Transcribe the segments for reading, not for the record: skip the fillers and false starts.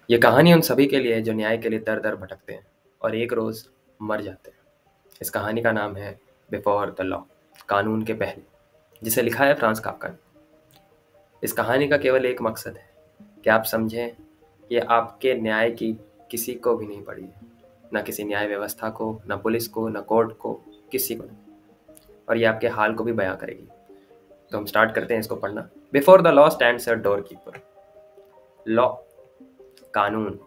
ये कहानी उन सभी के लिए है जो न्याय के लिए दर दर भटकते हैं और एक रोज मर जाते हैं। इस कहानी का नाम है बिफोर द लॉ, कानून के पहले, जिसे लिखा है फ्रांस काफ्का ने। इस कहानी का केवल एक मकसद है कि आप समझें ये आपके न्याय की किसी को भी नहीं पड़ी है, ना किसी न्याय व्यवस्था को, ना पुलिस को, ना कोर्ट को, किसी को नहीं। और ये आपके हाल को भी बयां करेगी। तो हम स्टार्ट करते हैं इसको पढ़ना। Before the law stands a door keeper. Law, कानून।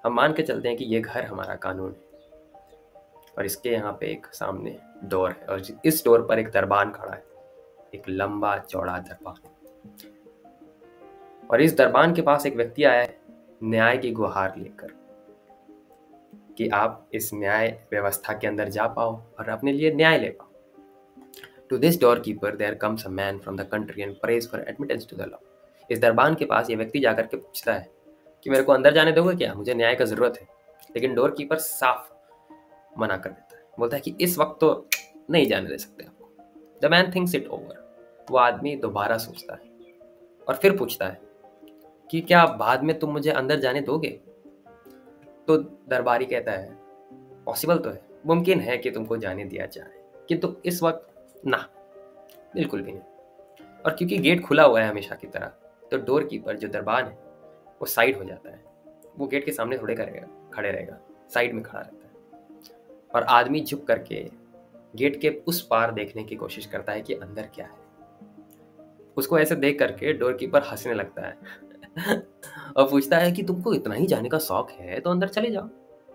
हम मान के चलते हैं कि ये घर हमारा कानून है और इसके यहाँ पे एक सामने डोर है और इस डोर पर एक दरबान खड़ा है, एक लंबा चौड़ा दरबान। और इस दरबान के पास एक व्यक्ति आया है न्याय की गुहार लेकर कि आप इस न्याय व्यवस्था के अंदर जा पाओ और अपने लिए न्याय ले पाओ। To this doorkeeper there comes a man from the country and prays for admittance to the law. इस दरबान के पास ये व्यक्ति जाकर के पूछता है कि मेरे को अंदर जाने दोगे क्या, मुझे न्याय का जरूरत है। लेकिन डोर कीपर साफ मना कर देता है, बोलता है कि इस वक्त तो नहीं जाने दे सकते आपको। The man thinks it over. वो आदमी दोबारा सोचता है और फिर पूछता है कि क्या बाद में तुम मुझे अंदर जाने दोगे। तो दरबारी कहता है पॉसिबल तो है, मुमकिन है कि तुमको जाने दिया जाए, किंतु इस वक्त ना, बिल्कुल भी नहीं। और क्योंकि गेट खुला हुआ है हमेशा की तरह, तो डोर कीपर जो दरबान है वो साइड हो जाता है। वो गेट के सामने थोड़े करेगा, खड़े रहेगा, साइड में खड़ा रहता है और आदमी झुक करके गेट के उस पार देखने की कोशिश करता है कि अंदर क्या है। उसको ऐसे देख करके डोर कीपर हंसने लगता है और पूछता है कि तुमको इतना ही जाने का शौक है तो अंदर चले जाओ,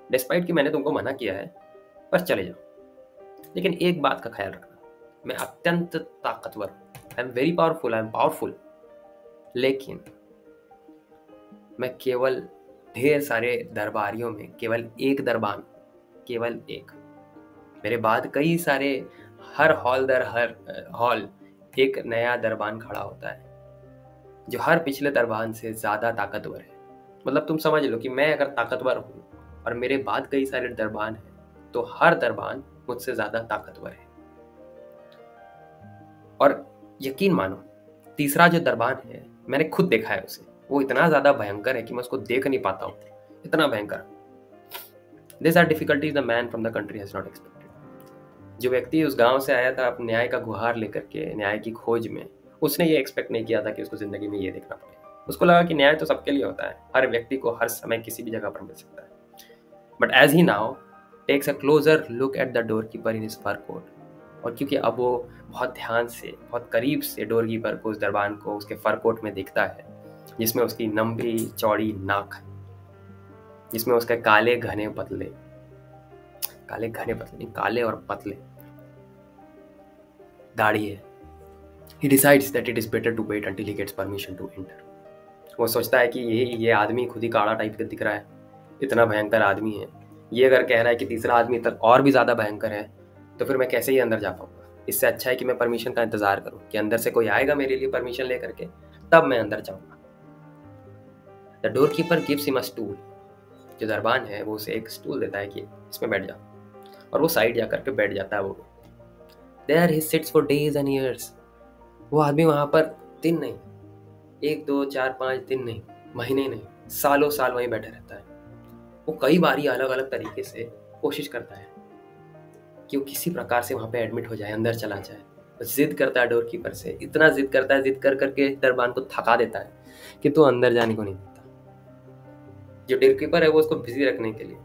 डिस्पाइट कि मैंने तुमको मना किया है, पर चले जाओ। लेकिन एक बात का ख्याल रखना, मैं अत्यंत ताकतवर हूं, I am very powerful, I am powerful, लेकिन मैं केवल ढेर सारे दरबारियों में केवल एक दरबान, केवल एक। मेरे बाद कई सारे, हर हॉल दर हर हॉल एक नया दरबान खड़ा होता है जो हर पिछले दरबान से ज्यादा ताकतवर है। मतलब तुम समझ लो कि मैं अगर ताकतवर हूं और मेरे बाद कई सारे दरबान हैं तो हर दरबान मुझसे ज्यादा ताकतवर है। और यकीन मानो, तीसरा जो दरबान है मैंने खुद देखा है उसे, वो इतना ज्यादा भयंकर है कि मैं उसको देख नहीं पाता हूँ, इतना भयंकर। This are difficulties the man from the country has not expected. जो व्यक्ति उस गांव से आया था अपने न्याय का गुहार लेकर के, न्याय की खोज में, उसने ये एक्सपेक्ट नहीं किया था कि उसको जिंदगी में ये देखना पड़ेगा। उसको लगा कि न्याय तो सबके लिए होता है, हर व्यक्ति को हर समय किसी भी जगह पर मिल सकता है। But as he now takes a closer look at the doorkeeper in his fur coat, और क्योंकि अब वो बहुत ध्यान से, बहुत करीब से डोर कीपर को, उस दरबान को उसके फर कोट में दिखता है, जिसमें उसकी लंबी चौड़ी नाक है, जिसमें उसके काले घने पतले, काले घने पतले नहीं, काले और पतले दाढ़ी है। He decides that it is better to wait until he gets permission to enter. वो सोचता है कि ये आदमी खुद ही काड़ा टाइप का दिख रहा है, इतना भयंकर आदमी है, ये अगर कह रहा है कि तीसरा आदमी तक और भी ज़्यादा भयंकर है, तो फिर मैं कैसे ही अंदर जा पाऊंगा। इससे अच्छा है कि मैं परमिशन का इंतजार करूं कि अंदर से कोई आएगा मेरे लिए परमिशन लेकर के, तब मैं अंदर जाऊंगा। The door keeper gives him a stool. जो दरबान है वो उसे एक स्टूल देता है कि इसमें बैठ जाओ, और वो साइड जा करके बैठ जाता है। वो there he sits for days and years. वो आदमी वहां पर दिन नहीं, 1 2 4 5 दिन नहीं, महीने नहीं, सालों साल वहीं बैठा रहता है। वो कई बारी अलग अलग तरीके से कोशिश करता है कि वो किसी प्रकार से वहां पे एडमिट हो जाए, अंदर चला जाए। जिद करता है डोर कीपर से, इतना जिद करता है, जिद कर करके दरबान को थका देता है कि तू अंदर जाने को नहीं देता। जो डोर कीपर है वो उसको बिजी रखने के लिए,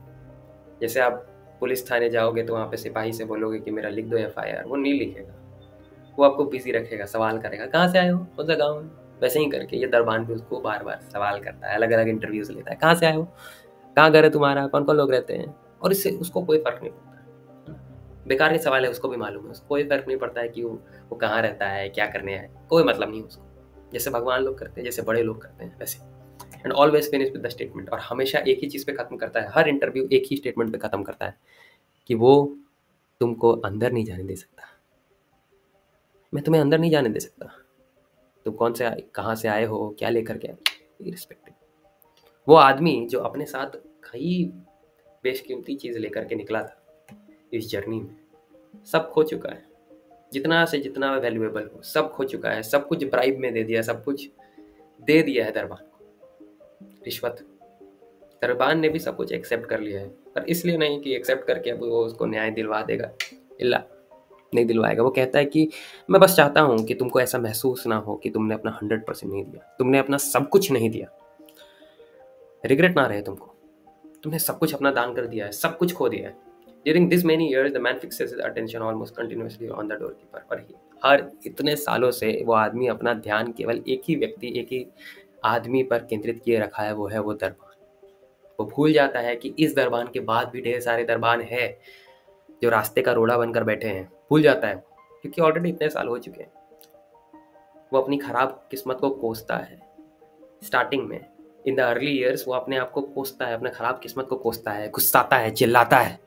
जैसे आप पुलिस थाने जाओगे तो वहां पे सिपाही से बोलोगे कि मेरा लिख दो FIR, वो नहीं लिखेगा, वो आपको बिजी रखेगा, सवाल करेगा, कहाँ से आए हो, कौन सा गाँव है। वैसे ही करके ये दरबान भी उसको बार बार सवाल करता है, अलग अलग इंटरव्यूज लेता है, कहाँ से आए हो, कहाँ घर है तुम्हारा, कौन कौन लोग रहते हैं। और इससे उसको कोई फर्क नहीं पड़ता है, बेकार के सवाल है, उसको भी मालूम है, उसको कोई फर्क नहीं पड़ता है कि वो कहाँ रहता है, क्या करने आए, कोई मतलब नहीं उसको। जैसे भगवान लोग करते हैं, जैसे बड़े लोग करते हैं, वैसे। And always finish with the statement, और हमेशा एक ही चीज़ पे खत्म करता है, हर इंटरव्यू एक ही स्टेटमेंट पे खत्म करता है कि वो तुमको अंदर नहीं जाने दे सकता, मैं तुम्हें अंदर नहीं जाने दे सकता, तुम कौन से, कहाँ से आए हो, क्या लेकर के आए, इरिस्पेक्टिव। वो आदमी जो अपने साथ कई बेशकीमती चीज़ लेकर के निकला था इस जर्नी में, सब खो चुका है। जितना से जितना वैल्यूएबल हो सब खो चुका है, सब कुछ ब्राइब में दे दिया, सब कुछ दे दिया है दरबार को, रिश्वत। दरबान ने भी सब कुछ एक्सेप्ट कर लिया है, पर इसलिए नहीं कि एक्सेप्ट करके अब वो उसको न्याय दिलवा देगा। इल्ला, नहीं दिलवाएगा। वो कहता है कि मैं बस चाहता हूँ कि तुमको ऐसा महसूस ना हो कि तुमने अपना 100% नहीं दिया, तुमने अपना सब कुछ नहीं दिया, रिग्रेट ना रहे तुमको, तुमने सब कुछ अपना दान कर दिया है, सब कुछ खो दिया है। During this many years, the man fixes his attention almost continuously on the doorkeeper. पर हर इतने सालों से वो आदमी अपना ध्यान केवल एक ही व्यक्ति, एक ही आदमी पर केंद्रित किए रखा है, वो है वो दरबान। वो भूल जाता है कि इस दरबान के बाद भी ढेर सारे दरबान है जो रास्ते का रोड़ा बनकर बैठे हैं। भूल जाता है क्योंकि ऑलरेडी इतने साल हो चुके हैं। वो अपनी खराब किस्मत को कोसता है स्टार्टिंग में, इन द अर्ली ईयर्स वो अपने आप को कोसता है, अपने खराब किस्मत को कोसता है, गुस्साता है, चिल्लाता है।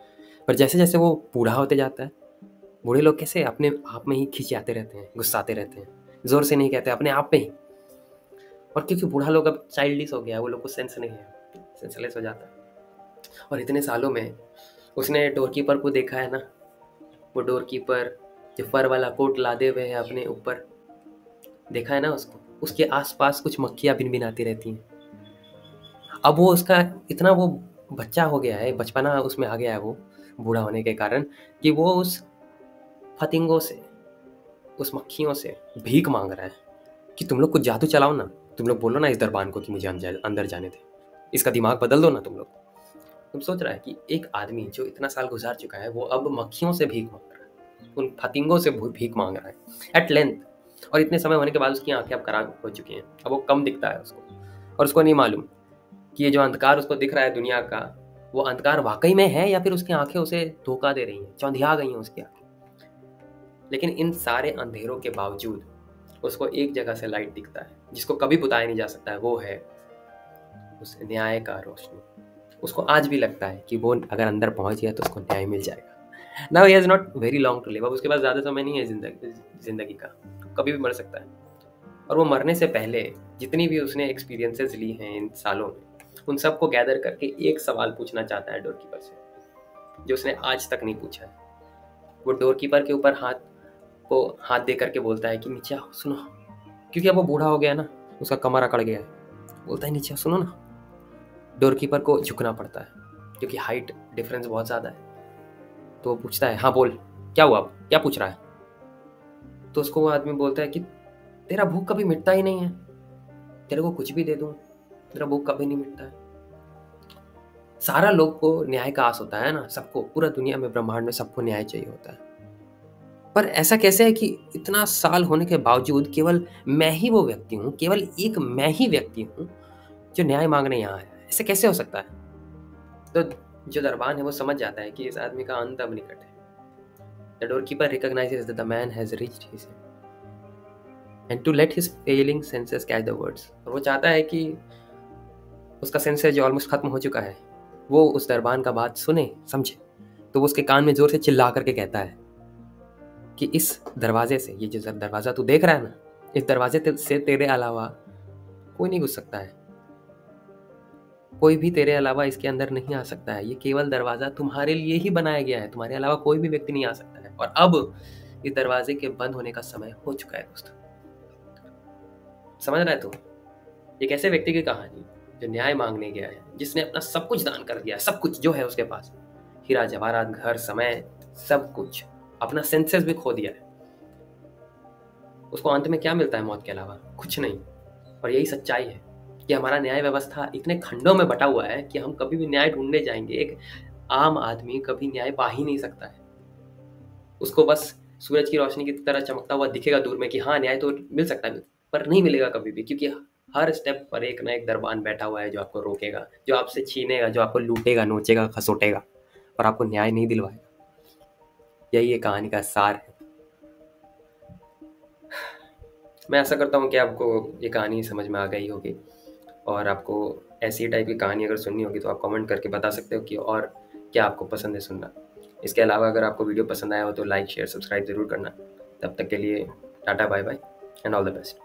पर जैसे जैसे वो बूढ़ा होते जाता है, बूढ़े लोग कैसे अपने आप में ही खिंचाते रहते हैं, गुस्साते रहते हैं, जोर से नहीं कहते, अपने आप में ही। और क्योंकि बूढ़ा लोग अब चाइल्डिश हो गया है, वो लोग को सेंस नहीं है, सेंसलेस हो जाता है। और इतने सालों में उसने डोरकीपर को देखा है ना, वो डोरकीपर जो फर वाला कोट लादे हुए है अपने ऊपर, देखा है ना उसको, उसके आसपास कुछ मक्खियाँ भिनभिनाती रहती हैं। अब वो उसका इतना वो बच्चा हो गया है, बचपना उसमें आ गया है वो बूढ़ा होने के कारण, कि वो उस फतिंगों से, उस मक्खियों से भीख मांग रहा है कि तुम लोग कुछ जादू चलाओ ना, तुम लोग बोलो ना इस दरबान को कि मुझे अंदर जाने दे, इसका दिमाग बदल दो ना तुम लोग। तुम सोच रहा है कि एक आदमी जो इतना साल गुजार चुका है वो अब मक्खियों से भीख मांग रहा है, उन फतिंगों से भीख मांग रहा है एट लेंथ। और इतने समय होने के बाद उसकी आंखें अब खराब हो चुकी हैं, अब वो कम दिखता है उसको, और उसको नहीं मालूम कि ये जो अंधकार उसको दिख रहा है दुनिया का, वो अंधकार वाकई में है या फिर उसकी आंखें उसे धोखा दे रही हैं, चौंधिया गई हैं उसकी आंखें। लेकिन इन सारे अंधेरों के बावजूद उसको एक जगह से लाइट दिखता है जिसको कभी बुताया नहीं जा सकता है, वो है उस न्याय का रोशनी। उसको आज भी लगता है कि वो अगर अंदर पहुंच गया तो उसको न्याय मिल जाएगा। Now he has not very long to live, अब उसके पास ज़्यादा समय नहीं है जिंदगी का, कभी भी मर सकता है। और वो मरने से पहले जितनी भी उसने एक्सपीरियंसेस ली हैं इन सालों में, उन सबको गैदर करके एक सवाल पूछना चाहता है डोरकीपर से, जो उसने आज तक नहीं पूछा है। वो डोरकीपर के ऊपर हाथ दे करके बोलता है कि नीचे आओ, सुनो, क्योंकि अब वो बूढ़ा हो गया ना, उसका कमर अकड़ गया है। बोलता है नीचे सुनो ना। डोरकीपर को झुकना पड़ता है क्योंकि हाइट डिफरेंस बहुत ज़्यादा है। तो वो पूछता है, हाँ बोल, क्या हुआ, क्या पूछ रहा है? तो उसको वो आदमी बोलता है कि तेरा भूख कभी मिटता ही नहीं है, तेरे को कुछ भी दे दूँ तेरा भूख कभी नहीं मिटता है। सारा लोग को न्याय का आस होता है ना, सबको, पूरा दुनिया में, ब्रह्मांड में सबको न्याय चाहिए होता है। पर ऐसा कैसे है कि इतना साल होने के बावजूद केवल मैं ही वो व्यक्ति हूँ, केवल एक मैं ही व्यक्ति हूँ जो न्याय मांगने यहाँ आया है? ऐसे कैसे हो सकता है? तो जो दरबान है वो समझ जाता है कि इस आदमी का अंत अब निकट है। The doorkeeper recognizes that the man has reached his end and to let his failing senses catch the words। और वो चाहता है कि उसका सेंसेस जो ऑलमोस्ट खत्म हो चुका है वो उस दरबान का बात सुने, समझे। तो वो उसके कान में जोर से चिल्ला करके कहता है कि इस दरवाजे से, ये जो दरवाजा तू देख रहा है ना, इस दरवाजे से तेरे अलावा कोई नहीं घुस सकता है, कोई भी तेरे अलावा इसके अंदर नहीं आ सकता है। ये केवल दरवाजा तुम्हारे लिए ही बनाया गया है, तुम्हारे अलावा कोई भी व्यक्ति नहीं आ सकता है। और अब इस दरवाजे के बंद होने का समय हो चुका है दोस्तों। समझ रहा है तू? एक ऐसे व्यक्ति की कहानी जो न्याय मांगने गया है, जिसने अपना सब कुछ दान कर दिया है, सब कुछ जो है उसके पास, हीरा जवाहरात, घर, समय, सब कुछ, अपना सेंसेस भी खो दिया है। उसको अंत में क्या मिलता है मौत के अलावा? कुछ नहीं। और यही सच्चाई है कि हमारा न्याय व्यवस्था इतने खंडों में बटा हुआ है कि हम कभी भी न्याय ढूंढने जाएंगे, एक आम आदमी कभी न्याय पा ही नहीं सकता है। उसको बस सूरज की रोशनी की तरह चमकता हुआ दिखेगा दूर में कि हाँ न्याय तो मिल सकता है, पर नहीं मिलेगा कभी भी, क्योंकि हर स्टेप पर एक ना एक दरबान बैठा हुआ है जो आपको रोकेगा, जो आपसे छीनेगा, जो आपको लूटेगा, नोचेगा, खसोटेगा, और आपको न्याय नहीं दिलवाएगा। यही ये कहानी का सार है। मैं आशा करता हूँ कि आपको ये कहानी समझ में आ गई होगी, और आपको ऐसी टाइप की कहानी अगर सुननी होगी तो आप कमेंट करके बता सकते हो कि और क्या आपको पसंद है सुनना। इसके अलावा अगर आपको वीडियो पसंद आया हो तो लाइक, शेयर, सब्सक्राइब ज़रूर करना। तब तक के लिए tata, bye bye and all the best.